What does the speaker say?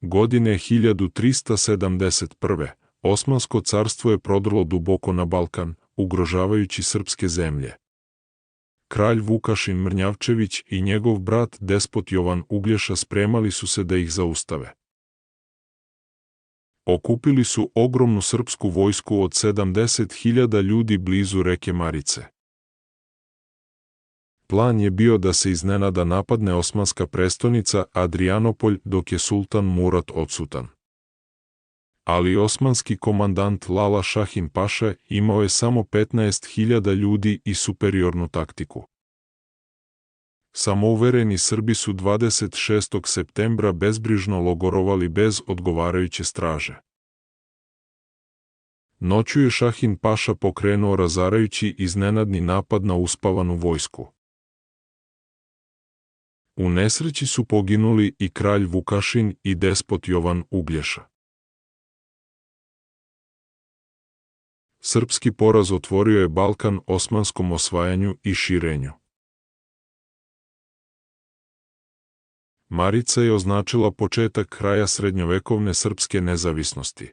Godine 1371. Osmansko carstvo je prodrlo duboko na Balkan, ugrožavajući srpske zemlje. Kralj Vukašin Mrnjavčević i njegov brat despot Jovan Uglješa spremali su se da ih zaustave. Okupili su ogromnu srpsku vojsku od 70.000 ljudi blizu reke Marice. Plan je bio da se iznenada napadne osmanska prestonica Adrianopolj dok je sultan Murat odsutan. Ali osmanski komandant Lala Šahin Paša imao je samo 15.000 ljudi i superiornu taktiku. Samouvereni Srbi su 26. septembra bezbrižno logorovali bez odgovarajuće straže. Noću je Šahin Paša pokrenuo razarajući iznenadni napad na uspavanu vojsku. U nesreći su poginuli i kralj Vukašin i despot Jovan Uglješa. Srpski poraz otvorio je Balkan osmanskom osvajanju i širenju. Marica je označila početak kraja srednjovekovne srpske nezavisnosti.